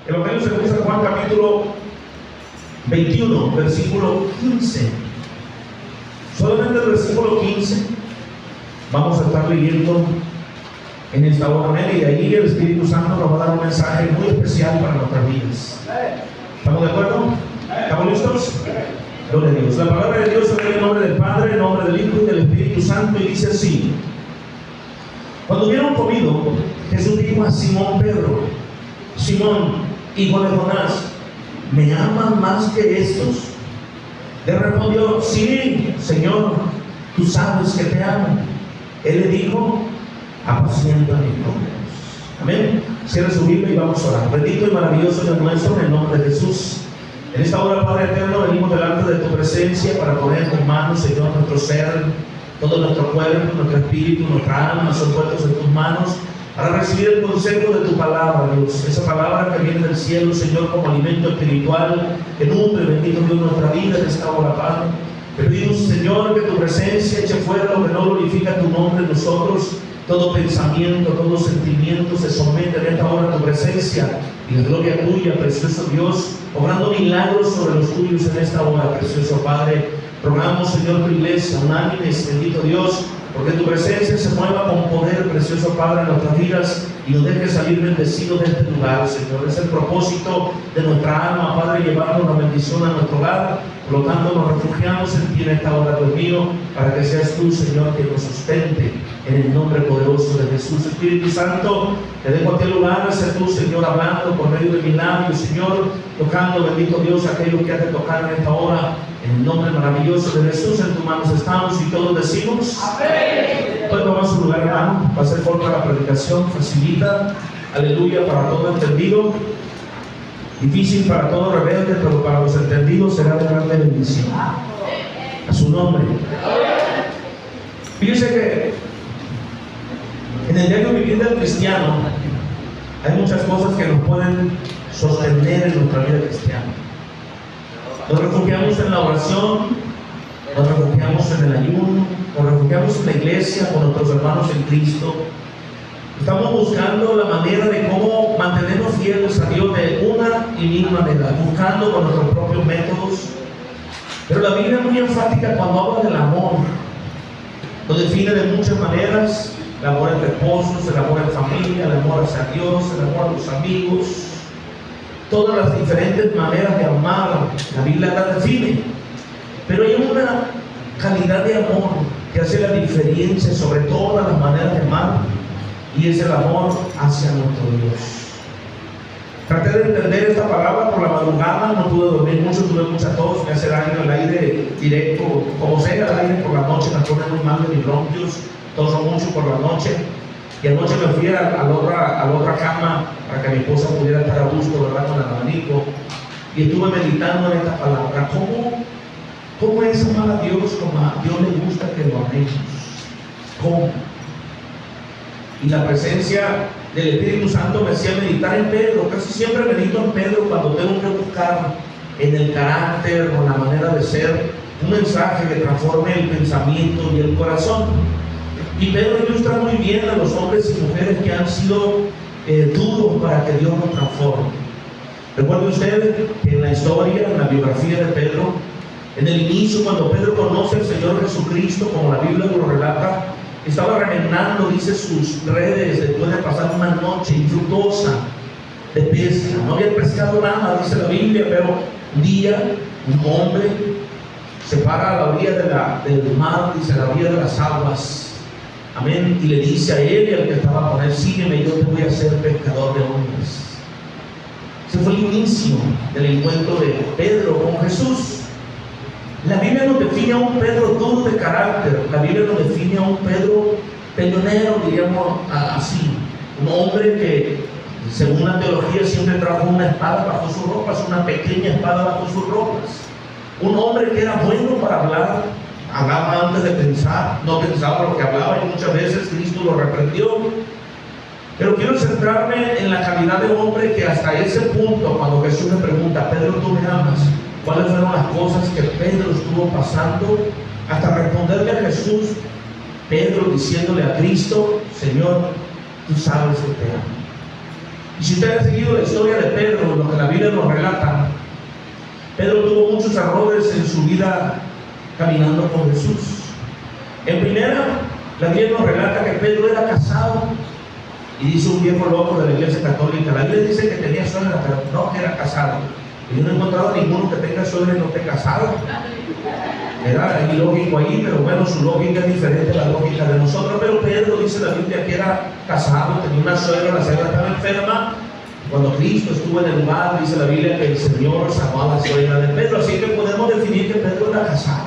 Evangelio según San Juan, capítulo 21, versículo 15. Solamente el versículo 15 vamos a estar leyendo en esta hora, y ahí el Espíritu Santo nos va a dar un mensaje muy especial para nuestras vidas. ¿Estamos de acuerdo? ¿Estamos listos? Gloria a Dios. La palabra de Dios se lee en nombre del Padre, en nombre del Hijo y del Espíritu Santo, y dice así: cuando hubieron comido, Jesús dijo a Simón Pedro: Simón, hijo de Jonás, ¿me aman más que estos? Le respondió: sí, Señor, tú sabes que te amo. Él le dijo: apacienta mis ovejas. Amén. Cierra su Biblia y vamos a orar. Bendito y maravilloso Dios nuestro, en el nombre de Jesús. En esta hora, Padre eterno, venimos delante de tu presencia para poner en tus manos, Señor, nuestro ser, todo nuestro cuerpo, nuestro espíritu, nuestra alma son puestos en tus manos para recibir el consejo de tu palabra, Dios. Esa palabra que viene del cielo, Señor, como alimento espiritual que nutre, bendito Dios, nuestra vida en esta hora, Padre. Te pedimos, Señor, que tu presencia eche fuera lo que no glorifica tu nombre en nosotros. Todo pensamiento, todo sentimiento se somete en esta hora a tu presencia, y la gloria tuya, precioso Dios, obrando milagros sobre los tuyos en esta hora, precioso Padre. Rogamos, Señor, tu iglesia, unánimes, bendito Dios, porque tu presencia se mueva con poder, precioso Padre, en nuestras vidas, y nos deje salir bendecidos de este lugar, Señor. Es el propósito de nuestra alma, Padre, llevarnos una bendición a nuestro hogar. Por lo tanto, nos refugiamos en ti en esta hora, Dios mío, para que seas tú, Señor, que nos sustente en el nombre poderoso de Jesús. Espíritu Santo, te dejo a ti lugar, ser tú, Señor, hablando por medio de mis labios, Señor, tocando, bendito Dios, aquello que has de tocar en esta hora. En el nombre maravilloso de Jesús, en tus manos estamos, y todos decimos amén. Pues vamos a su lugar, hermano. Va a ser corta la predicación, facilita, aleluya, para todo entendido, difícil para todo rebelde, pero para los entendidos será de grande bendición. A su nombre. Fíjense que en el diario vivir del cristiano hay muchas cosas que nos pueden sostener en nuestra vida cristiana. Nos refugiamos en la oración, nos refugiamos en el ayuno, nos refugiamos en la iglesia con nuestros hermanos en Cristo. Estamos buscando la manera de cómo mantenernos fieles a Dios de una y mil maneras, buscando con nuestros propios métodos. Pero la Biblia es muy enfática cuando habla del amor. Lo define de muchas maneras: el amor entre esposos, el amor en familia, el amor hacia Dios, el amor a los amigos. Todas las diferentes maneras de amar, la Biblia las define. Pero hay una calidad de amor que hace la diferencia sobre todas las maneras de amar, y es el amor hacia nuestro Dios. Traté de entender esta palabra por la madrugada, no pude dormir mucho, tuve mucha tos, me hace daño el aire directo, como sea el aire por la noche, me pone muy mal de mis bronquios, toso mucho por la noche. Y anoche me fui a la otra cama para que mi esposa pudiera estar a gusto, ¿verdad?, con el abanico, y estuve meditando en esta palabra. ¿Cómo es amar a Dios como a Dios le gusta que lo amemos? ¿Cómo? Y la presencia del Espíritu Santo me hacía meditar en Pedro. Casi siempre medito en Pedro cuando tengo que buscar en el carácter o en la manera de ser un mensaje que transforme el pensamiento y el corazón. Y Pedro ilustra muy bien a los hombres y mujeres que han sido duros para que Dios nos transforme. Recuerde usted que en la historia, en la biografía de Pedro, en el inicio, cuando Pedro conoce al Señor Jesucristo, como la Biblia lo relata, estaba remendando, dice, sus redes después de pasar una noche infructuosa de pesca. No había pescado nada, dice la Biblia, pero un día un hombre se para a la orilla del mar, dice, a la orilla de las aguas. Amén. Y le dice a él y al que estaba con él: sígueme, yo te voy a hacer pescador de hombres. Ese fue el inicio del encuentro de Pedro con Jesús. La Biblia nos define a un Pedro duro de carácter. La Biblia nos define a un Pedro peleonero, diríamos así. Un hombre que, según la teología, siempre trajo una espada bajo sus ropas, una pequeña espada bajo sus ropas. Un hombre que era bueno para hablar, hablaba antes de pensar, no pensaba lo que hablaba, y muchas veces Cristo lo reprendió. Pero quiero centrarme en la calidad de hombre que hasta ese punto, cuando Jesús le pregunta: Pedro, ¿tú me amas?, ¿cuáles fueron las cosas que Pedro estuvo pasando hasta responderle a Jesús? Pedro diciéndole a Cristo: Señor, tú sabes que te amo. Y si usted ha seguido la historia de Pedro, lo que la Biblia nos relata, Pedro tuvo muchos errores en su vida caminando con Jesús. En primera, la Biblia nos relata que Pedro era casado, y dice un viejo loco de la Iglesia Católica, la Biblia dice que tenía suegra, pero no que era casado. Y yo no he encontrado a ninguno que tenga suegra y no esté casado. Era ilógico ahí, pero bueno, su lógica es diferente a la lógica de nosotros. Pero Pedro, dice la Biblia, que era casado, tenía una suegra, la suegra estaba enferma. Cuando Cristo estuvo en el lugar, dice la Biblia que el Señor sanó a la suegra de Pedro. Así que podemos definir que Pedro era casado.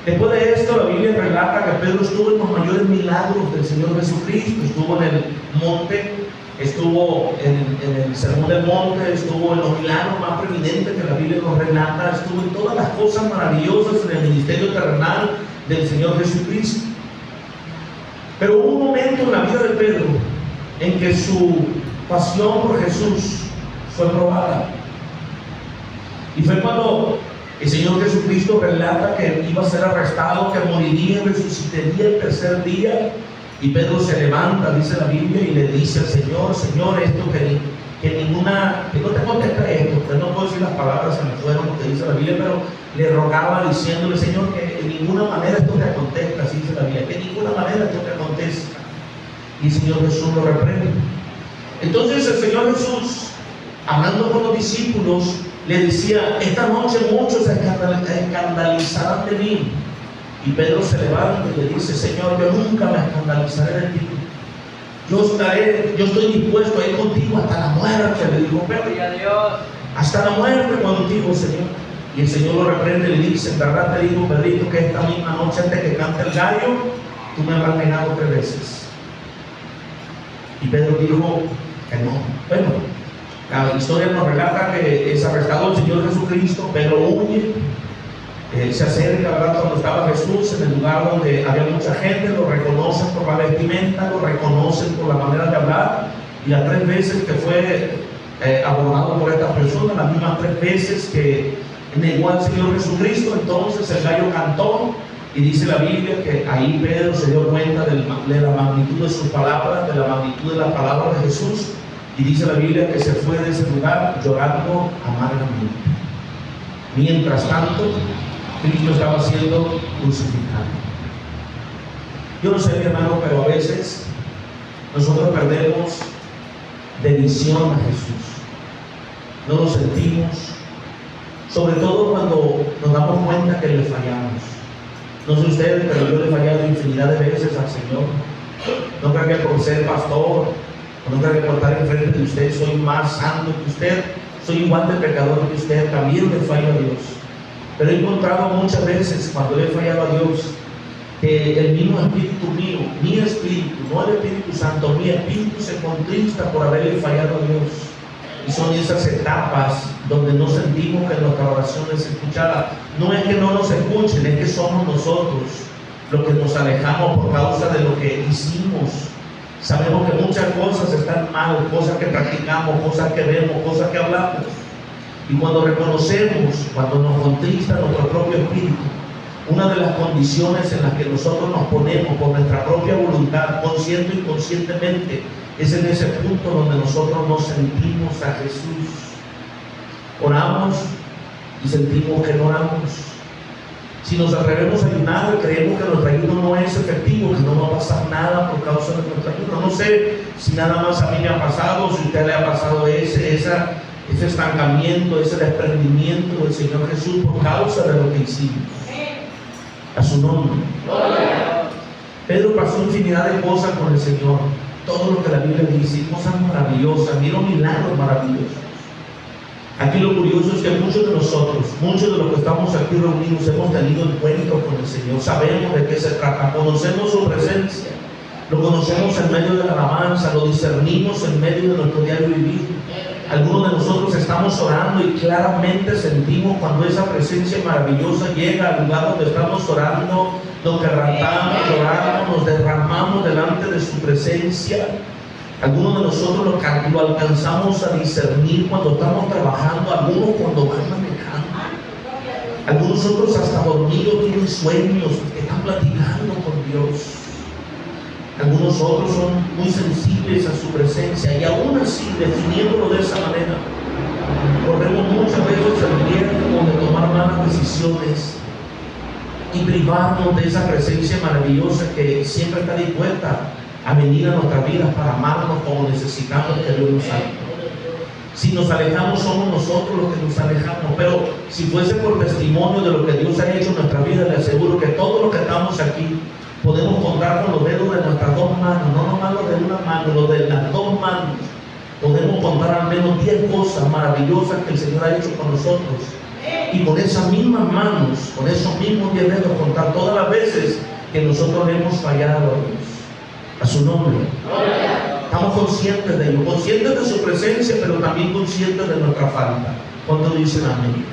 Después de esto, la Biblia relata que Pedro estuvo en los mayores milagros del Señor Jesucristo. Estuvo en el monte, estuvo en el sermón del monte, estuvo en los milagros más preeminentes que la Biblia nos relata, estuvo en todas las cosas maravillosas en el ministerio terrenal del Señor Jesucristo. Pero hubo un momento en la vida de Pedro en que su pasión por Jesús fue probada. Y fue cuando el Señor Jesucristo relata que iba a ser arrestado, que moriría y resucitaría el tercer día. Y Pedro se levanta, dice la Biblia, y le dice al Señor: Señor, esto que no te contesta esto. Usted no puede decir las palabras, se me fueron porque dice la Biblia, pero le rogaba diciéndole: Señor, que en ninguna manera esto te acontezca, así dice la Biblia, que en ninguna manera esto te acontezca. Y el Señor Jesús lo reprende. Entonces el Señor Jesús, hablando con los discípulos, le decía: esta noche muchos se escandalizarán de mí. Y Pedro se levanta y le dice: Señor, yo nunca me escandalizaré de ti. Yo estoy dispuesto a ir contigo hasta la muerte, le dijo Pedro. Hasta la muerte contigo, Señor. Y el Señor lo reprende y le dice: en verdad te digo, Pedrito, que esta misma noche antes que cante el gallo, tú me habrás negado 3 veces. Y Pedro dijo que no. Bueno, la historia nos relata que es arrestado el Señor Jesucristo. Pedro huye. Él se acerca, ¿verdad?, cuando estaba Jesús en el lugar donde había mucha gente, lo reconocen por la vestimenta, lo reconocen por la manera de hablar, y las 3 veces que fue abordado por esta persona, las mismas 3 veces que negó al Señor Jesucristo, entonces el gallo cantó, y dice la Biblia que ahí Pedro se dio cuenta de la magnitud de sus palabras, de la magnitud de la palabra de Jesús, y dice la Biblia que se fue de ese lugar llorando amargamente. Mientras tanto, Cristo estaba siendo crucificado. Yo no sé, mi hermano, pero a veces nosotros perdemos de visión a Jesús. No lo sentimos, sobre todo cuando nos damos cuenta que le fallamos. No sé ustedes, pero yo le he fallado infinidad de veces al Señor. No creo que por ser pastor, no creo que por estar enfrente de usted soy más santo que usted, soy igual de pecador que usted, también le fallo a Dios. Pero he encontrado muchas veces, cuando le he fallado a Dios, que el mismo espíritu mío, mi espíritu, no el Espíritu Santo, mi espíritu se contrista por haberle fallado a Dios. Y son esas etapas donde no sentimos que nuestra oración es escuchada. No es que no nos escuchen, es que somos nosotros los que nos alejamos por causa de lo que hicimos. Sabemos que muchas cosas están mal, cosas que practicamos, cosas que vemos, cosas que hablamos. Y cuando reconocemos, cuando nos contrista nuestro propio espíritu, una de las condiciones en las que nosotros nos ponemos por nuestra propia voluntad, consciente o inconscientemente, es en ese punto donde nosotros nos sentimos a Jesús. Oramos y sentimos que no oramos. Si nos atrevemos a ayunar, creemos que nuestro ayuno no es efectivo, que no va a pasar nada por causa de nuestro ayuno. No sé si nada más a mí me ha pasado, si a usted le ha pasado ese estancamiento, ese desprendimiento del Señor Jesús por causa de lo que hicimos. A su nombre. Pedro pasó infinidad de cosas con el Señor. Todo lo que la Biblia dice, cosas maravillosas, miró milagros maravillosos. Aquí lo curioso es que muchos de nosotros, muchos de los que estamos aquí reunidos, hemos tenido encuentro con el Señor, sabemos de qué se trata, conocemos su presencia, lo conocemos en medio de la alabanza, lo discernimos en medio de nuestro diario vivir. Algunos de nosotros estamos orando y claramente sentimos cuando esa presencia maravillosa llega al lugar donde estamos orando, nos quebrantamos, lloramos, nos derramamos delante de su presencia. Algunos de nosotros lo alcanzamos a discernir cuando estamos trabajando, algunos cuando van manejando. Algunos otros hasta dormidos tienen sueños, están platicando con Dios. Algunos otros son muy sensibles a su presencia y aún así, definiéndolo de esa manera, corremos muchas veces el riesgo de tomar malas decisiones y privarnos de esa presencia maravillosa que siempre está dispuesta a venir a nuestras vidas para amarnos como necesitamos que Dios nos ame. Si nos alejamos, somos nosotros los que nos alejamos, pero si fuese por testimonio de lo que Dios ha hecho en nuestra vida, le aseguro que todos los que estamos aquí podemos contar con los dedos de nuestras dos manos, no nomás los de una mano, los de las dos manos. Podemos contar al menos 10 cosas maravillosas que el Señor ha hecho con nosotros. Y con esas mismas manos, con esos mismos 10 dedos, contar todas las veces que nosotros hemos fallado a Dios. A su nombre. Estamos conscientes de ello, conscientes de su presencia, pero también conscientes de nuestra falta. ¿Cuánto dicen amén?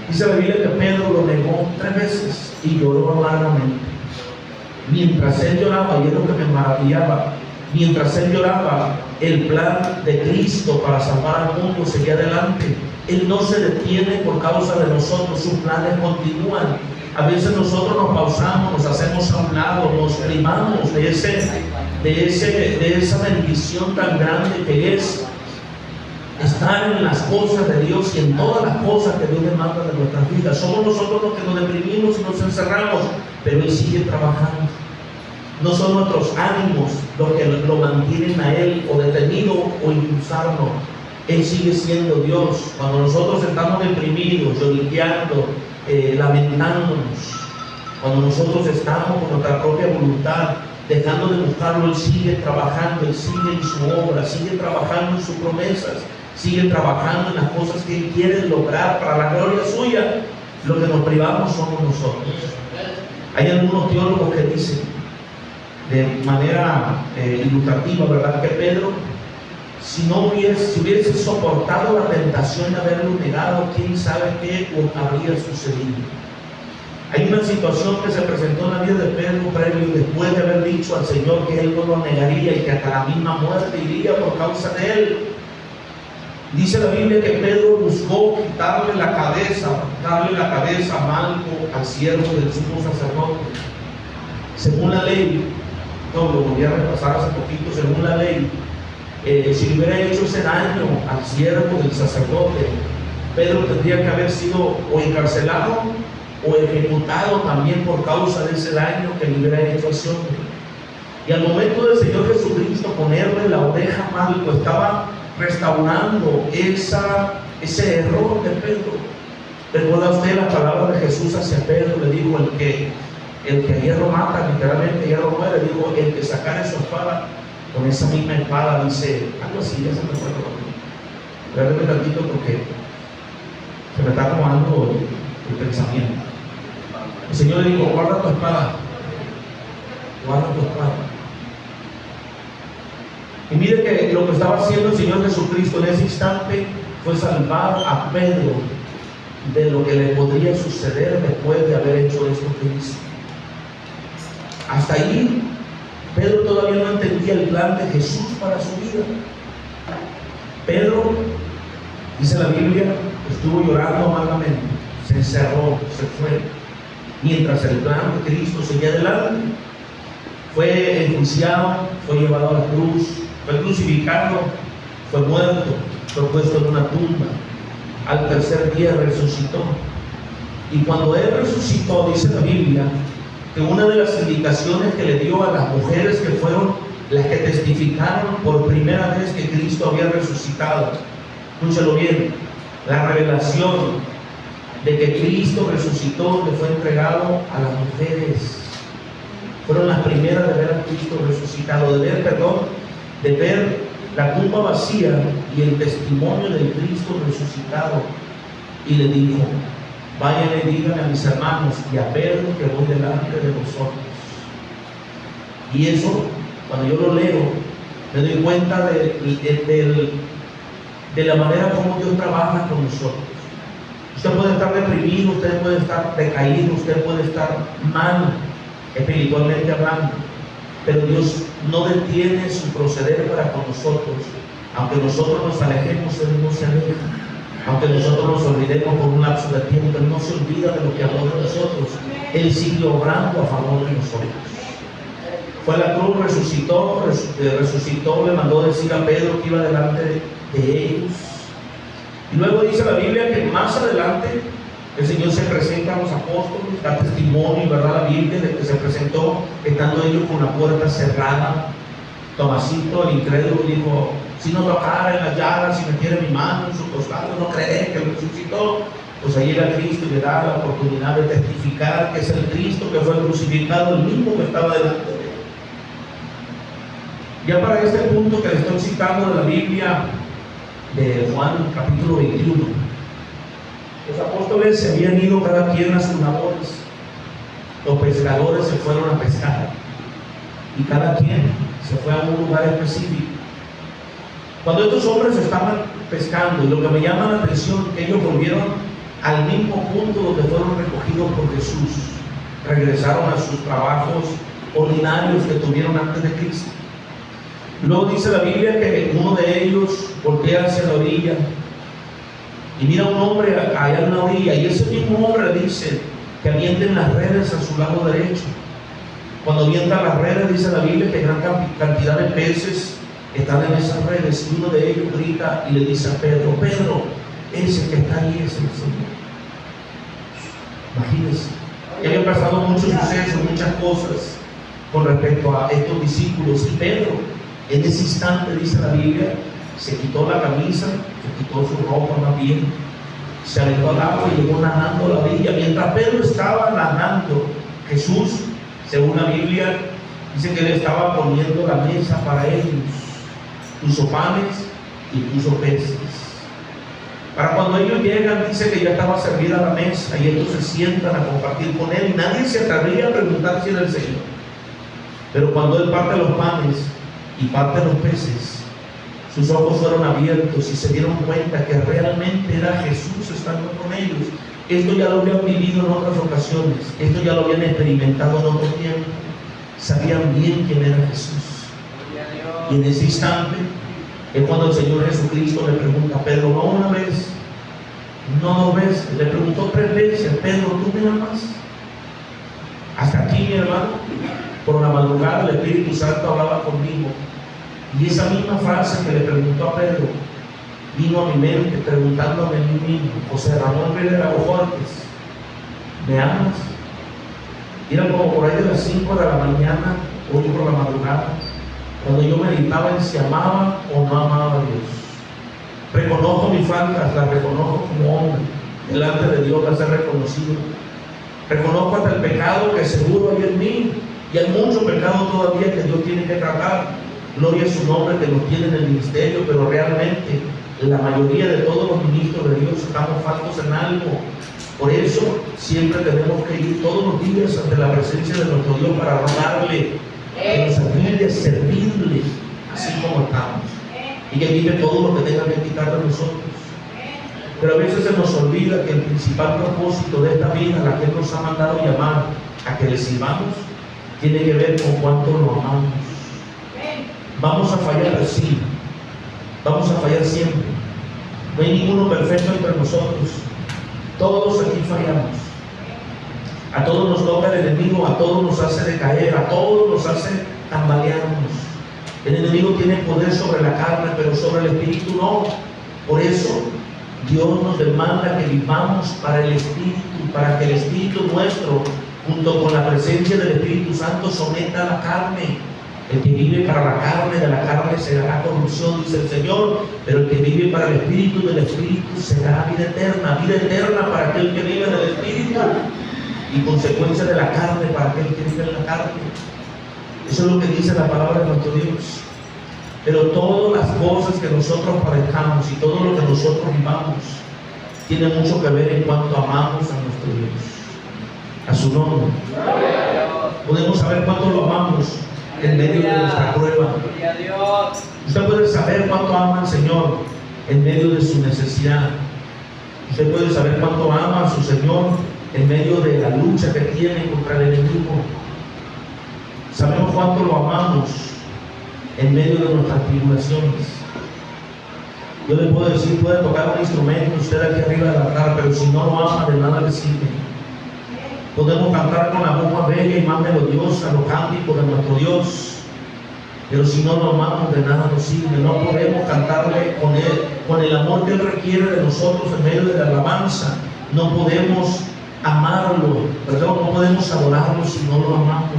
Dice la Biblia que Pedro lo negó 3 veces y lloró amargamente. Mientras él lloraba, y es lo que me maravillaba, mientras él lloraba, el plan de Cristo para salvar al mundo seguía adelante. Él no se detiene por causa de nosotros, sus planes continúan. A veces nosotros nos pausamos, nos hacemos a un lado, nos privamos de esa bendición tan grande que es estar en las cosas de Dios y en todas las cosas que Dios demanda de nuestras vidas. Somos nosotros los que nos deprimimos y nos encerramos, pero Él sigue trabajando. No son nuestros ánimos los que lo mantienen a Él o detenido o impulsarnos. Él sigue siendo Dios. Cuando nosotros estamos deprimidos, lloriqueando, lamentándonos, cuando nosotros estamos con nuestra propia voluntad, dejando de buscarlo, Él sigue trabajando, Él sigue en su obra, sigue trabajando en sus promesas, sigue trabajando en las cosas que Él quiere lograr para la gloria suya. Lo que nos privamos somos nosotros. Hay algunos teólogos que dicen de manera ilustrativa, ¿verdad?, que Pedro, si hubiese soportado la tentación de haberlo negado, quién sabe qué habría sucedido. Hay una situación que se presentó en la vida de Pedro previo y después de haber dicho al Señor que Él no lo negaría y que hasta la misma muerte iría por causa de Él. Dice la Biblia que Pedro buscó quitarle la cabeza a Malco, al siervo del sumo sacerdote. Según la ley, lo volví a repasar hace poquito, según la ley, si le hubiera hecho ese daño al siervo del sacerdote, Pedro tendría que haber sido o encarcelado o ejecutado también por causa de ese daño que le hubiera hecho a ese hombre. Y al momento del Señor Jesucristo ponerle la oreja a Malco, estaba restaurando ese error de Pedro. ¿Recuerda usted las palabras de Jesús hacia Pedro? Le dijo: el que a hierro mata, literalmente hierro muere. Dijo: el que sacara su espada, con esa misma espada, dice algo así, ya se me fue todo. Espérame tantito porque se me está acomodando el pensamiento. El Señor le dijo: guarda tu espada, guarda tu espada. Y mire que lo que estaba haciendo el Señor Jesucristo en ese instante fue salvar a Pedro de lo que le podría suceder después de haber hecho esto que hizo. Hasta ahí Pedro todavía no entendía el plan de Jesús para su vida. Pedro, dice la Biblia, estuvo llorando amargamente, se encerró, se fue, mientras el plan de Cristo seguía adelante. Fue enjuiciado, fue llevado a la cruz, fue crucificado, fue muerto, fue puesto en una tumba. Al tercer día resucitó. Y cuando Él resucitó, dice la Biblia, que una de las indicaciones que le dio a las mujeres que fueron las que testificaron por primera vez que Cristo había resucitado, escúchalo bien, la revelación de que Cristo resucitó le fue entregado a las mujeres. Fueron las primeras de ver a Cristo resucitado, de ver la tumba vacía y el testimonio de Cristo resucitado. Y le dijo: vayan y díganle a mis hermanos y a Pedro que voy delante de vosotros. Y eso, cuando yo lo leo, me doy cuenta de la manera como Dios trabaja con nosotros. Usted puede estar deprimido, usted puede estar decaído, usted puede estar mal espiritualmente hablando, pero Dios no detiene su proceder para con nosotros. Aunque nosotros nos alejemos, Él no se aleja. Aunque nosotros nos olvidemos por un lapso de tiempo, Él no se olvida de lo que habló de nosotros. Él sigue obrando a favor de nosotros. fue a la cruz, resucitó, le mandó decir a Pedro que iba delante de ellos. Y luego dice la Biblia que más adelante el Señor se presenta a los apóstoles, da testimonio, ¿verdad? La Biblia de que se presentó estando ellos con la puerta cerrada. Tomasito, el incrédulo, dijo: si no tocara en las llagas, si metiera mi mano en su costado, no creeré que resucitó. Pues ahí era Cristo y le da la oportunidad de testificar que es el Cristo que fue crucificado, el mismo que estaba delante de él. Ya para este punto que le estoy citando de la Biblia de Juan capítulo 21, los apóstoles se habían ido cada quien a sus labores. Los pescadores se fueron a pescar y cada quien se fue a un lugar específico. Cuando estos hombres estaban pescando, y lo que me llama la atención, que ellos volvieron al mismo punto donde fueron recogidos por Jesús, regresaron a sus trabajos ordinarios que tuvieron antes de Cristo. Luego dice la Biblia que uno de ellos voltea hacia la orilla y mira a un hombre allá en la orilla, y ese mismo hombre le dice que avienten las redes a su lado derecho. Cuando avientan las redes, dice la Biblia que gran cantidad de peces están en esas redes, y uno de ellos grita y le dice a Pedro: Pedro, ese que está ahí es el Señor. Imagínense, habían pasado muchos sucesos, muchas cosas con respecto a estos discípulos, y Pedro en ese instante, dice la Biblia, se quitó la camisa, se quitó su ropa más bien, se alejó al agua y llegó nadando a la orilla. Mientras Pedro estaba nadando, Jesús, según la Biblia, dice que él estaba poniendo la mesa para ellos, puso panes y puso peces. Para cuando ellos llegan, dice que ya estaba servida la mesa y ellos se sientan a compartir con él, y nadie se atrevía a preguntar si era el Señor. Pero cuando él parte los panes y parte los peces, sus ojos fueron abiertos y se dieron cuenta que realmente era Jesús estando con ellos. Esto ya lo habían vivido en otras ocasiones, esto ya lo habían experimentado en otro tiempo, sabían bien quién era Jesús. Y en ese instante es cuando el Señor Jesucristo le pregunta a Pedro, no una vez, no 2 veces, le preguntó 3 veces: Pedro, ¿tú me amas? Hasta aquí, mi hermano, por la madrugada el Espíritu Santo hablaba conmigo, y esa misma frase que le preguntó a Pedro vino a mi mente preguntándome a mí mismo: José Ramón Rivera Ofortes, ¿me amas? Y era como por ahí de las 5 de la mañana, hoy por la madrugada, cuando yo meditaba en si amaba o no amaba a Dios. Reconozco mis faltas, las reconozco como hombre, delante de Dios las he reconocido. Reconozco hasta el pecado que seguro hay en mí, y hay mucho pecado todavía que Dios tiene que tratar. Gloria a su nombre que nos tiene en el ministerio, pero realmente la mayoría de todos los ministros de Dios estamos faltos en algo. Por eso siempre tenemos que ir todos los días ante la presencia de nuestro Dios para rogarle que nos ayude a servirle así como estamos, y que quite todo lo que tenga que quitar de nosotros. Pero a veces se nos olvida que el principal propósito de esta vida, la que Él nos ha mandado llamar a que le sirvamos, tiene que ver con cuánto lo amamos. Vamos a fallar, sí, vamos a fallar siempre. No hay ninguno perfecto entre nosotros, todos aquí fallamos. A todos nos toca el enemigo, a todos nos hace decaer, a todos nos hace tambalearnos. El enemigo tiene poder sobre la carne, pero sobre el espíritu no. Por eso Dios nos demanda que vivamos para el espíritu, para que el espíritu nuestro, junto con la presencia del Espíritu Santo, someta a la carne. El que vive para la carne, de la carne será corrupción, dice el Señor, pero el que vive para el espíritu, del espíritu será vida eterna para aquel que vive en el espíritu, y consecuencia de la carne para aquel que vive en la carne. Eso es lo que dice la palabra de nuestro Dios. Pero todas las cosas que nosotros padezcamos y todo lo que nosotros vivamos tiene mucho que ver en cuanto amamos a nuestro Dios, a su nombre. Podemos saber cuánto lo amamos en medio de nuestra prueba. Usted puede saber cuánto ama al Señor en medio de su necesidad. Usted puede saber cuánto ama a su Señor en medio de la lucha que tiene contra el enemigo. Sabemos cuánto lo amamos en medio de nuestras tribulaciones. Yo le puedo decir, puede tocar un instrumento usted aquí arriba del altar, pero si no lo ama, de nada le sirve. Podemos cantar con la voz más bella y más melodiosa los cánticos de nuestro Dios, pero si no lo amamos, de nada nos sirve. No podemos cantarle con el amor que Él requiere de nosotros en medio de la alabanza. No podemos amarlo, perdón, no podemos adorarlo si no lo amamos.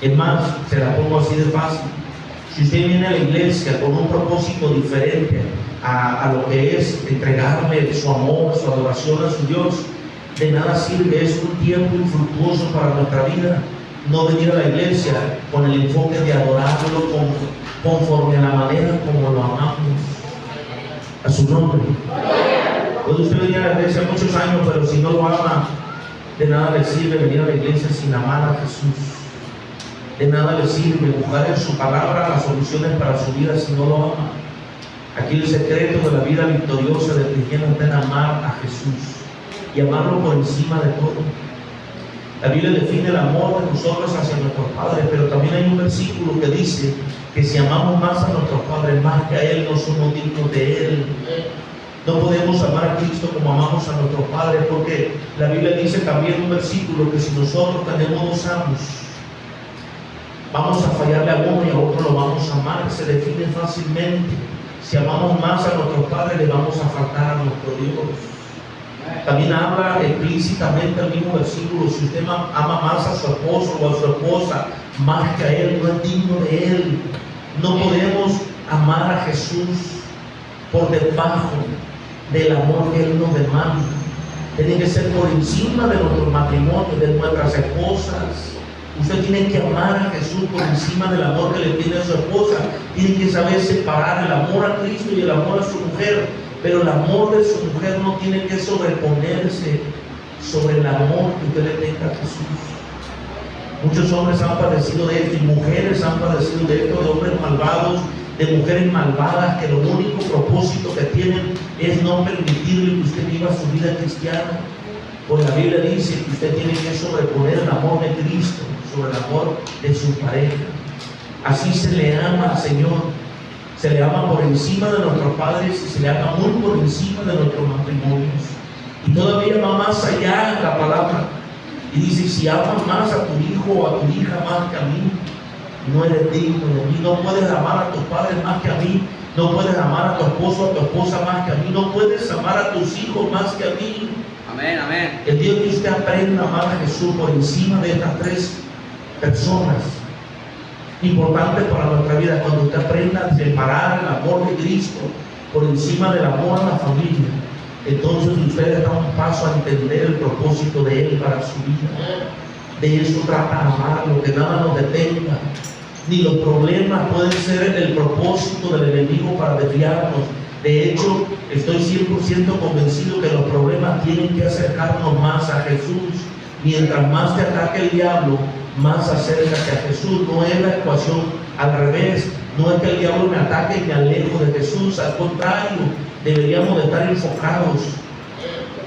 Es más, se la pongo así de fácil. Si usted viene a la iglesia con un propósito diferente a lo que es entregarle su amor, su adoración a su Dios, de nada sirve. Es un tiempo infructuoso para nuestra vida no venir a la iglesia con el enfoque de adorarlo conforme a la manera como lo amamos. A su nombre. Puede usted venir a la iglesia muchos años, pero si no lo ama, de nada le sirve venir a la iglesia sin amar a Jesús. De nada le sirve buscar en su palabra las soluciones para su vida si no lo ama. Aquí el secreto de la vida victoriosa del cristiano está en amar a Jesús y amarlo por encima de todo. La Biblia define el amor de nosotros hacia nuestros padres, pero también hay un versículo que dice que si amamos más a nuestros padres más que a Él, no somos dignos de Él. No podemos amar a Cristo como amamos a nuestros padres, porque la Biblia dice también un versículo que si nosotros tenemos dos amos, vamos a fallarle a uno y a otro lo vamos a amar. Se define fácilmente. Si amamos más a nuestros padres, le vamos a faltar a nuestro Dios. También habla explícitamente el mismo versículo: si usted ama más a su esposo o a su esposa más que a Él, no es digno de Él. No podemos amar a Jesús por debajo del amor que Él nos demanda. Tiene que ser por encima de nuestro matrimonio, de nuestras esposas. Usted tiene que amar a Jesús por encima del amor que le tiene a su esposa. Tiene que saber separar el amor a Cristo y el amor a su mujer. Pero el amor de su mujer no tiene que sobreponerse sobre el amor que usted le tenga a Jesús. Muchos hombres han padecido de esto y mujeres han padecido de esto, de hombres malvados, de mujeres malvadas que lo único propósito que tienen es no permitirle que usted viva su vida cristiana. Pues la Biblia dice que usted tiene que sobreponer el amor de Cristo sobre el amor de su pareja. Así se le ama al Señor. Se le ama por encima de nuestros padres y se le ama muy por encima de nuestros matrimonios. Y todavía va más allá la palabra. Y dice: si amas más a tu hijo o a tu hija más que a mí, no eres digno de mí. No puedes amar a tus padres más que a mí. No puedes amar a tu esposo o a tu esposa más que a mí. No puedes amar a tus hijos más que a mí. Amén, amén. El día que usted aprenda a amar a Jesús por encima de estas tres personas importante para nuestra vida, cuando usted aprenda a separar el amor de Cristo por encima del amor a la familia, entonces usted da un paso a entender el propósito de Él para su vida. De eso trata amarlo, que nada nos detenga, ni los problemas pueden ser el propósito del enemigo para desviarnos. De hecho, estoy 100% convencido que los problemas tienen que acercarnos más a Jesús. Mientras más te ataque el diablo, más acércate a Jesús. No es la ecuación al revés. No es que el diablo me ataque y me alejo de Jesús. Al contrario, deberíamos de estar enfocados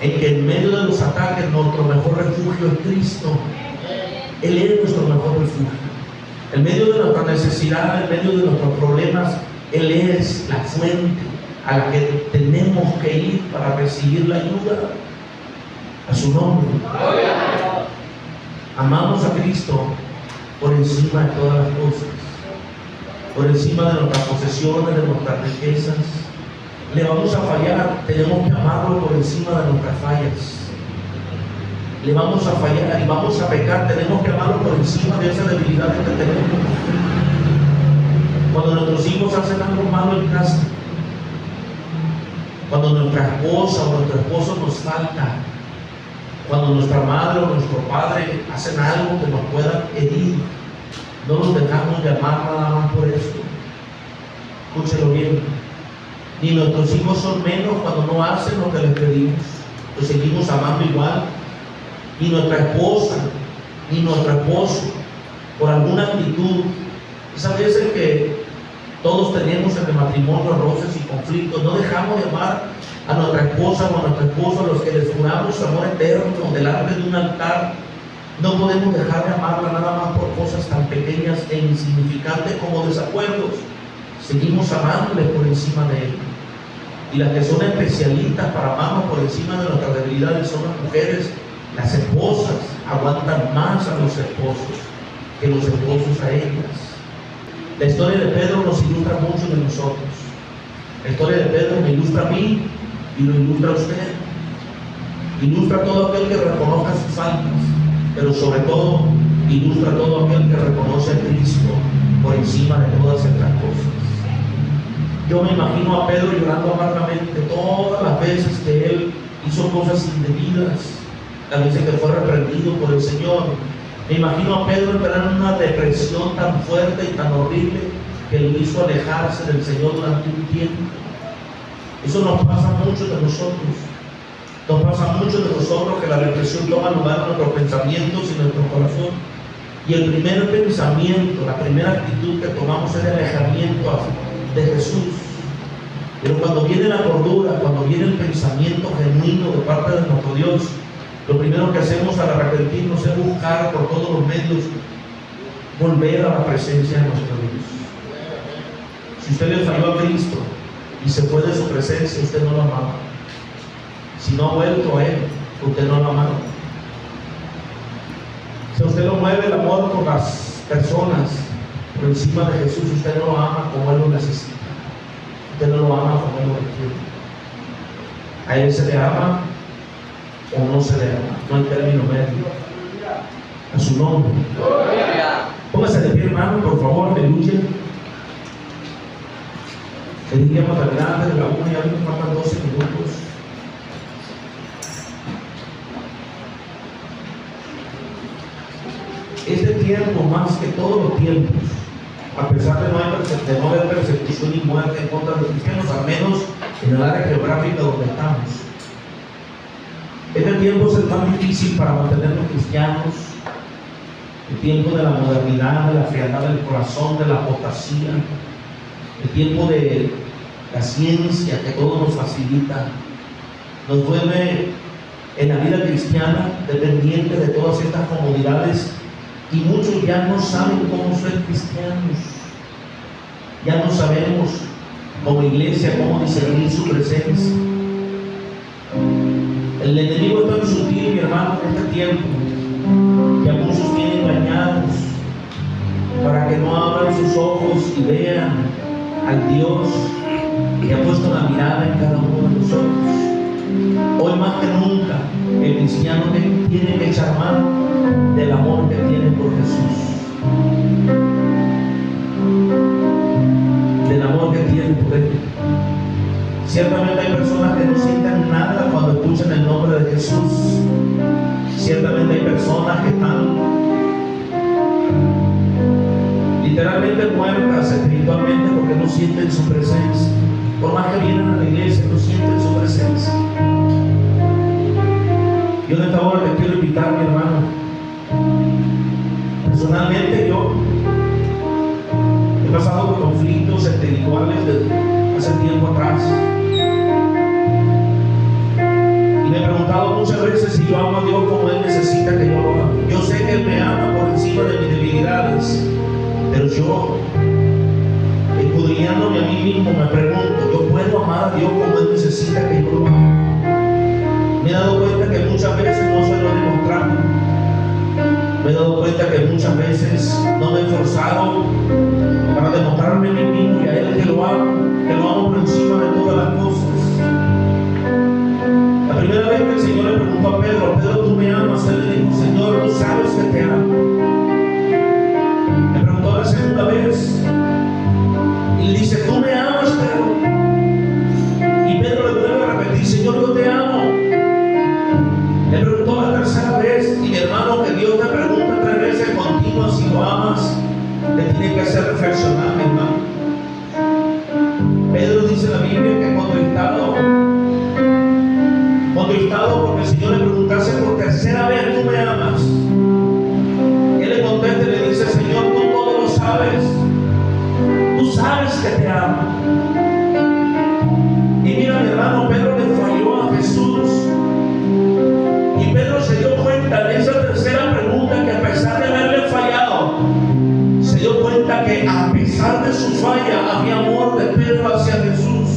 en que en medio de los ataques nuestro mejor refugio es Cristo. Él es nuestro mejor refugio. En medio de nuestra necesidad, en medio de nuestros problemas, Él es la fuente a la que tenemos que ir para recibir la ayuda. A su nombre. Amamos a Cristo por encima de todas las cosas, por encima de nuestras posesiones, de nuestras riquezas. Le vamos a fallar, tenemos que amarlo por encima de nuestras fallas. Le vamos a fallar y vamos a pecar, tenemos que amarlo por encima de esa debilidad que tenemos. Cuando nuestros hijos hacen algo malo en casa, cuando nuestra esposa o nuestro esposo nos falta, cuando nuestra madre o nuestro padre hacen algo que nos pueda herir, no los dejamos de amar nada más por esto. Escúchelo bien. Ni nuestros hijos son menos cuando no hacen lo que les pedimos. Los seguimos amando igual. Ni nuestra esposa, ni nuestro esposo, por alguna actitud. Esa veces que todos tenemos en el matrimonio roces y conflictos, no dejamos de amar a nuestra esposa o a nuestro esposo, a los que les juramos amor eterno delante de un altar. No podemos dejar de amarla nada más por cosas tan pequeñas e insignificantes como desacuerdos. Seguimos amándoles por encima de él. Y las que son especialistas para amarnos por encima de nuestras debilidades son las mujeres Las esposas aguantan más a los esposos que los esposos a ellas. La historia de Pedro nos ilustra mucho de nosotros. La historia de Pedro me ilustra a mí y lo ilustra a usted. Ilustra a todo aquel que reconozca sus faltas, pero sobre todo ilustra a todo aquel que reconoce a Cristo por encima de todas estas cosas. Yo me imagino a Pedro llorando amargamente todas las veces que él hizo cosas indebidas, las veces que fue reprendido por el Señor. Me imagino a Pedro entrar en una depresión tan fuerte y tan horrible que lo hizo alejarse del Señor durante un tiempo. Eso nos pasa mucho de nosotros. Nos pasa mucho de nosotros que la depresión toma lugar en nuestros pensamientos y en nuestro corazón. Y el primer pensamiento, la primera actitud que tomamos es el alejamiento de Jesús. Pero cuando viene la cordura, cuando viene el pensamiento genuino de parte de nuestro Dios, lo primero que hacemos al arrepentirnos es buscar por todos los medios volver a la presencia de nuestro Dios. Si usted le falló a Cristo y se fue de su presencia, usted no lo amaba. Si no ha vuelto a Él, usted no lo amaba. Si usted lo mueve el amor por las personas por encima de Jesús, usted no lo ama como Él lo necesita. Usted no lo ama como Él lo requiere. A Él se le ama o no se le ama, no hay término medio. A su nombre. Póngase de pie, hermano, por favor, aleluya. El día más adelante de la 1 y a mí me faltan 12 minutos. Este tiempo, más que todos los tiempos, a pesar de no haber persecución y muerte en contra de los cristianos, al menos en el área geográfica donde estamos, este tiempo es el más difícil para mantenernos cristianos. El tiempo de la modernidad, de la frialdad del corazón, de la apostasía, el tiempo de la ciencia que todo nos facilita, nos vuelve en la vida cristiana dependiente de todas estas comodidades. Y muchos ya no saben cómo ser cristianos. Ya no sabemos como iglesia cómo discernir su presencia. El enemigo es tan sutil, mi hermano, en este tiempo, que a muchos tienen engañados para que no abran sus ojos y vean al Dios que ha puesto la mirada en cada uno de nosotros. Hoy más que nunca, el cristiano tiene que echar mano del amor que tiene por Jesús, del amor que tiene por Él. Ciertamente hay personas que no sienten nada cuando escuchan el nombre de Jesús. Ciertamente hay personas que están literalmente muertas espiritualmente porque no sienten su presencia. Por más que vienen a la iglesia, no sienten su presencia. Yo en esta hora les quiero invitar, mi hermano. Personalmente yo he pasado por conflictos espirituales de hace tiempo atrás. Y me he preguntado muchas veces si yo amo a Dios como Él necesita que yo lo ame. Yo sé que Él me ama por encima de mis debilidades, pero yo, escudriñándome a mí mismo, me pregunto, ¿yo puedo amar a Dios como Él necesita que yo lo ame? Me he dado cuenta que muchas veces no se lo he demostrado. Me he dado cuenta que muchas veces no me he esforzado para demostrarme a mí mismo y a Él que lo amo por encima de todas las cosas. La primera vez que el Señor le preguntó a Pedro, Pedro, ¿tú me amas? Él le dijo, Señor, tú sabes que te amo. Le preguntó la segunda vez y le dice, ¿tú me amas, Pedro? Y Pedro le vuelve a repetir, Señor, yo te amo. Le preguntó la tercera vez, y mi hermano, que Dios te pregunta 3 veces continuas si lo amas, te tiene que hacer reflexionar, mi hermano. Pedro dice en la Biblia que contristado porque el Señor le preguntase por tercera vez, ¿tú me amas? Él le contesta y le dice, Señor, tú todo lo sabes, tú sabes que te amo. Y mira, mi hermano, Pedro le falló a Jesús. Y Pedro se dio cuenta de esa tercera pregunta, que a pesar de haberle fallado, se dio cuenta que a pesar de su falla había amor de Pedro hacia Jesús.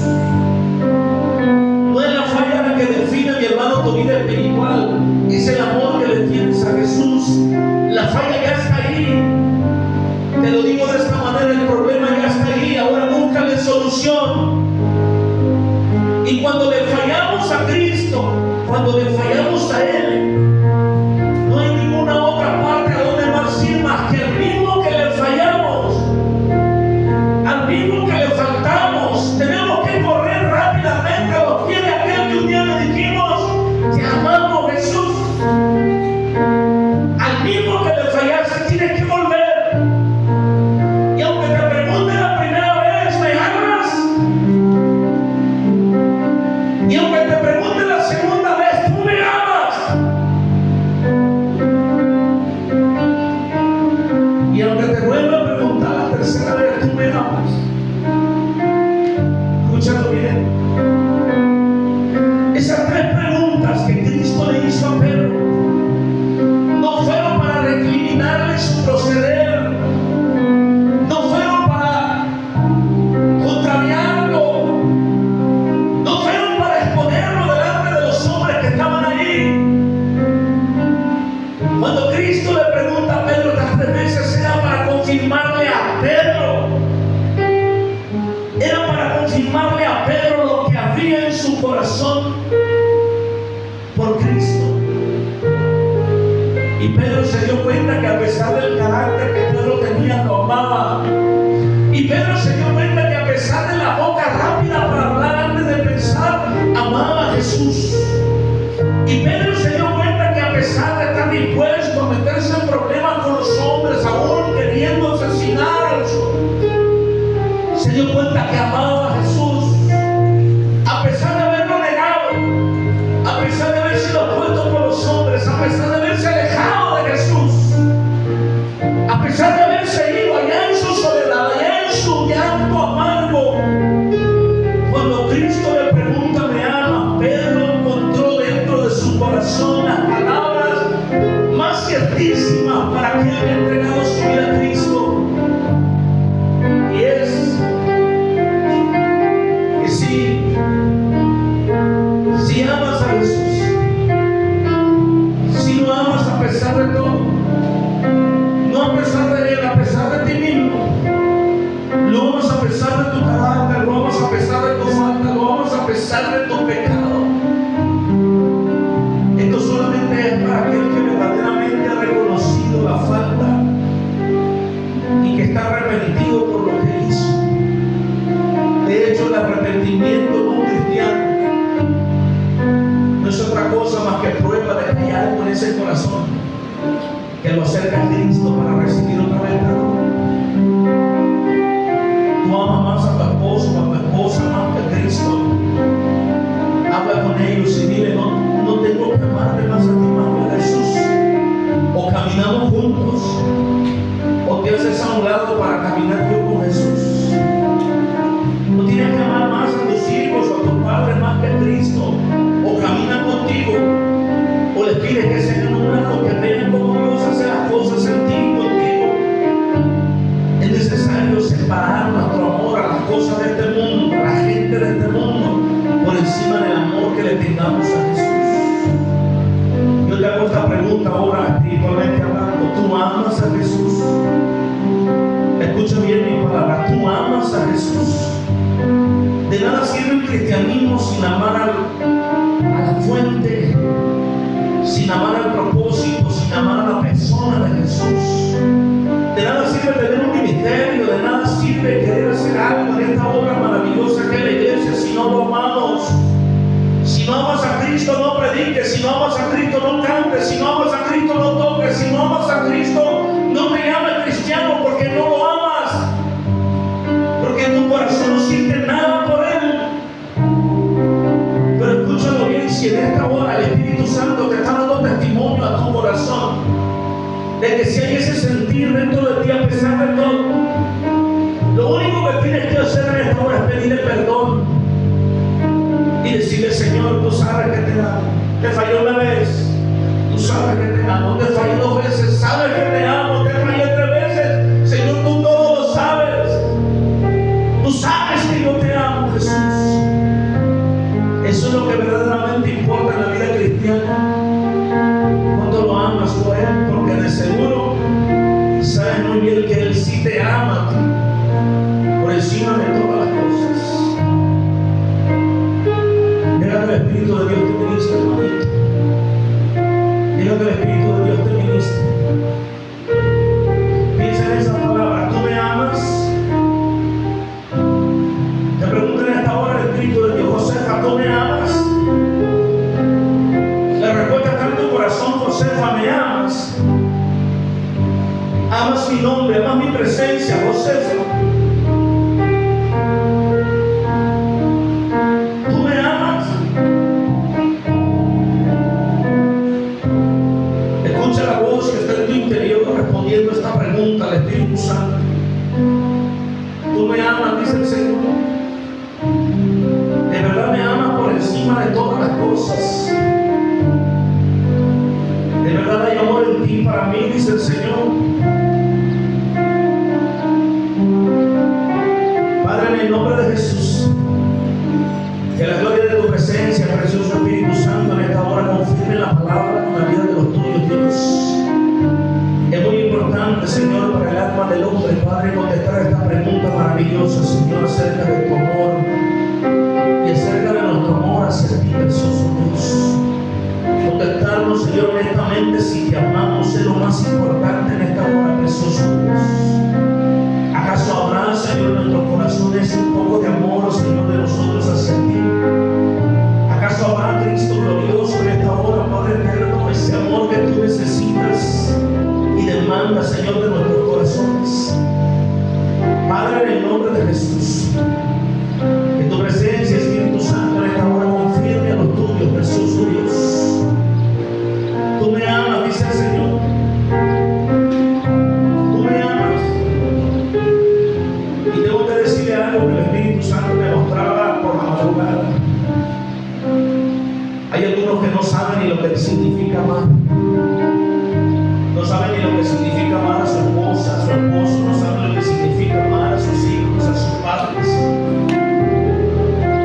No es la falla la que define, mi hermano, tu vida espiritual, es el amor solución. Y cuando le fallamos a Cristo, cuando le fallamos a Él, no hay ninguna otra parte a donde más ir más que el mismo que le fallamos, al mismo que le faltamos. Tenemos que correr rápidamente a los pies de aquel que un día le dijimos: te amamos, Jesús. Al mismo que le fallaste, tienes que volver. Y aunque te pregunte la primera vez: ¿me amas? Y aunque te pregunte la segunda vez: ¿tú me amas? Y aunque te vuelva a preguntar la tercera vez: ¿tú me amas? Escúchalo bien. Esas tres preguntas que Cristo le hizo a Pedro no fueron para recriminarle su proceder, no fueron para contrariarlo, no fueron para exponerlo delante de los hombres que estaban allí. Cuando Cristo le pregunta a Pedro estas tres veces, era para confirmarle a Pedro, era para confirmarle a Pedro lo que había en su corazón por Cristo. Y Pedro se dio cuenta que a pesar del carácter que Pedro tenía, lo amaba. Y Pedro se dio cuenta que a pesar de la boca rápida para hablar antes de pensar, amaba a Jesús. Y Pedro se dio cuenta que a pesar de estar dispuesto a meterse en problemas con los hombres, aún queriendo asesinarlos, se dio cuenta que amaba a Jesús. A pesar de haberlo negado, a pesar de haber sido puesto por los hombres, a pesar de haberse alejado de Jesús, a pesar de haberse ido allá en su soledad, allá en su llanto amargo, cuando Cristo le pregunta: ¿me ama?, Pedro encontró dentro de su corazón las palabras más ciertísimas para aquel que ha entregado su vida a Cristo. Y es que si amas a Jesús, si lo amas a pesar de todo, no a pesar de Él, a pesar de ti mismo, lo amas a pesar de tu carácter, lo amas a pesar de tu falta, lo amas a pesar de tu pecado, esto solamente es para aquel que verdaderamente ha reconocido la falta y que está arrepentido por lo que hizo. De hecho, el arrepentimiento de un cristiano no es otra cosa más que prueba de que hay algo en ese corazón que lo acerca a Cristo para recibir otra vez perdón. Tú amas más a tu esposo o a tu esposa más que a Cristo. Habla con ellos y dile: no tengo que amarte más a ti más que a Jesús. O caminamos juntos, o te haces a un lado para caminar yo con Jesús. No tienes que amar más a tus hijos o a tus padres más que a Cristo. O caminan contigo, o les pides que sean un lado, que vean cómo Dios hace las cosas en ti y contigo. Es necesario separar nuestro amor a las cosas de este mundo, a la gente de este mundo, por encima del amor que le tengamos a Jesús. Yo te hago esta pregunta ahora, espiritualmente hablando: ¿tú amas a Jesús? Escucha bien mi palabra: ¿tú amas a Jesús? De nada sirve el cristianismo sin amar a la fuente, sin amar al propósito, sin amar a la persona de Jesús. De nada sirve tener un ministerio, de nada sirve querer hacer algo en esta obra maravillosa que es la iglesia si no lo amamos. Si no amas a Cristo, no prediques. Si no amas a Cristo, no cantes. Si no amas a Cristo, no toques. Si no amas a Cristo, no te llames cristiano, porque no lo amas, porque en tu corazón no sientes nada por Él. Pero escúchalo bien: si en esta hora el Espíritu Santo te está dando testimonio a tu corazón de que si hay ese sentir dentro de ti a pesar de todo, lo único que tienes que hacer en esta hora es pedirle perdón y decirle: Señor, tú sabes que te amo. Te falló una vez, tú sabes que te amo. Te fallé 2 veces, sabes que te amo. Te fallé 3 veces, Señor, tú todo lo sabes. Tú sabes que yo te amo, Jesús. Eso es lo que verdaderamente importa en la vida cristiana. Cuando lo amas tú a Él, porque de seguro sabes muy bien que Él sí te ama a ti por encima de todas las cosas. Espíritu de Dios te ministre, hermanito. Deja que el Espíritu de Dios te ministre. Piensa en esa palabra. ¿Tú me amas? Te pregunta en esta hora el Espíritu de Dios: Josefa, ¿tú me amas? La respuesta está en tu corazón: Josefa, ¿me amas? Amas mi nombre, amas mi presencia, Josefa. ¿Tú me amas? Escucha la voz que está en tu interior respondiendo esta pregunta al Espíritu Santo. ¿Tú me amas?, dice el Señor. ¿De verdad me amas por encima de todas las cosas? ¿De verdad hay amor en ti para mí?, dice el Señor. Padre, en el nombre de Jesús, que la gloria de tu presencia, precioso Espíritu Santo, en esta hora confirme la palabra en la vida de los tuyos, Dios. Es muy importante, Señor, para el alma del hombre, Padre, contestar esta pregunta maravillosa, Señor, acerca de tu amor y acerca de nuestro amor hacia ti, precioso Dios. Contestarnos, Señor, honestamente, si te amamos, es lo más importante en esta hora, precioso Dios. ¿Acaso habrá, Señor, en nuestros corazones un poco de amor, Señor, de nosotros hacia ti? ¿Acaso habrá, Cristo glorioso, en esta hora, Padre eterno, ese amor que tú necesitas y demandas, Señor, de nuestros corazones? Padre, en el nombre de Jesús, que tu presencia, Espíritu Santo, en esta hora confirme a los tuyos, precioso Dios. Tú me amas, dice el Señor. Tú me amas. Y tengo que decirle algo que el Espíritu Santo me mostraba por la madrugada. Hay algunos que no saben ni lo que significa amar. No saben ni lo que significa amar a su esposa, a su esposo. No saben lo que significa amar a sus hijos, a sus padres.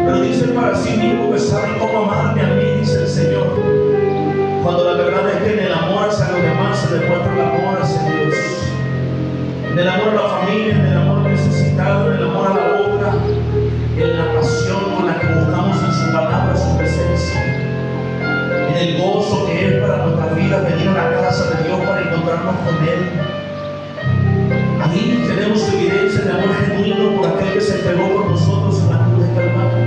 Pero dicen para sí mismos que saben cómo amarme a mí, dice el Señor. Cuando la verdad es que en el amor hacia los demás se demuestra el amor hacia Dios. En el amor a la familia, en el amor necesitado, en el amor a la obra, en la pasión con la que buscamos en su palabra, su presencia. En el gozo que es para nuestras vidas venir a la casa de Dios para encontrarnos con Él. Ahí tenemos evidencia de amor genuino por aquel que se entregó por nosotros en la cruz de Calvario.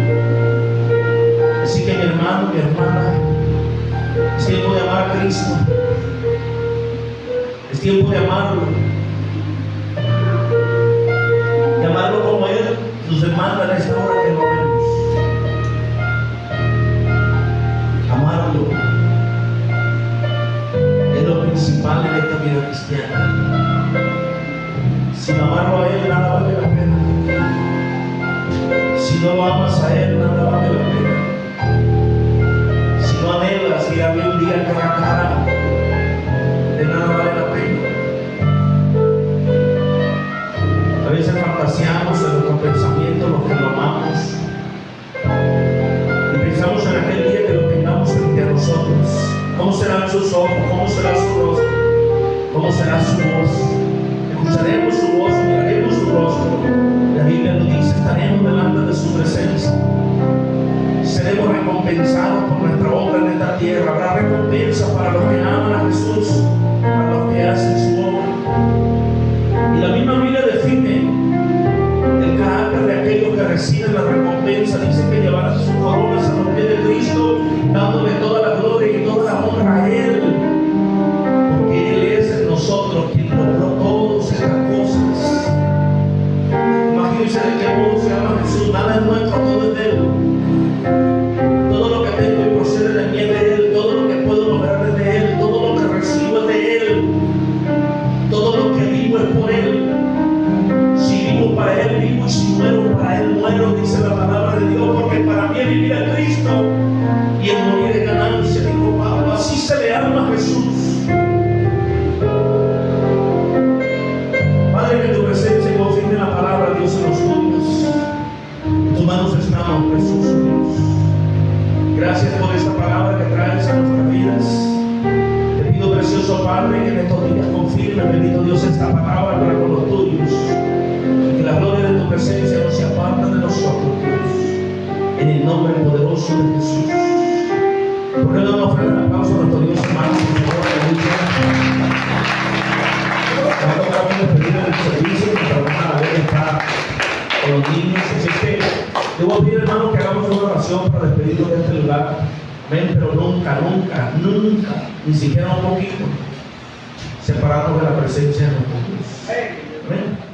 Así que mi hermano, mi hermana, es tiempo de amar a Cristo. Es tiempo de amarlo. De amarlo como Él nos demanda en esta hora que lo vemos. Amarlo es lo principal en esta vida cristiana. Sin amarlo a Él, nada vale la pena. Si no lo amas a Él, nada vale la pena. Si no anhelas ir a ver un día cara a cara, de nada vale la pena. A veces fantaseamos en nuestros pensamientos los que lo amamos y pensamos en aquel día que lo tengamos frente a nosotros. ¿Cómo serán sus ojos? ¿Cómo será su rostro? ¿Cómo será su voz? Escucharemos su voz, miraremos su rostro. La Biblia nos dice: estaremos delante de su presencia. Seremos recompensados por nuestra obra en esta tierra. Habrá recompensa para los que aman a Jesús, para los que hacen su obra. Y la misma Biblia define el carácter de aquellos que reciben la recompensa. Dice que llevarán sus coronas a los pies de Cristo, dándole toda la gloria y toda la honra a Él, porque Él es en nosotros quien logró todas estas cosas. Imagínense de qué modo se llama Jesús. Nada es nuestro, todo es de Él. Todo lo que tengo y procede de mí es de Él. Todo lo que puedo lograr es de Él. Todo lo que recibo es de Él. Todo lo que vivo es por Él. Si vivo para Él, vivo, y si muero para Él, muero, dice la palabra de Dios, porque para mí es vivir a Cristo y el morir es ganancia, dijo Pablo. Así se le ama a Jesús. Padre, que tu presencia confirme la palabra, Dios, en los tuyos. En tus manos estamos, precioso Dios. Gracias por esta palabra que traes a nuestras vidas. Te pido, precioso Padre, que en estos días confirme, bendito Dios, esta palabra para con los tuyos. Y que la gloria de tu presencia no se aparta de nosotros, Dios. En el nombre poderoso de Jesús. niños. Así es que yo voy a pedir, hermano, que hagamos una oración para despedirnos de este lugar. Amén, pero nunca, nunca, nunca, ni siquiera un poquito, separarnos de la presencia de nuestro Dios. Amén.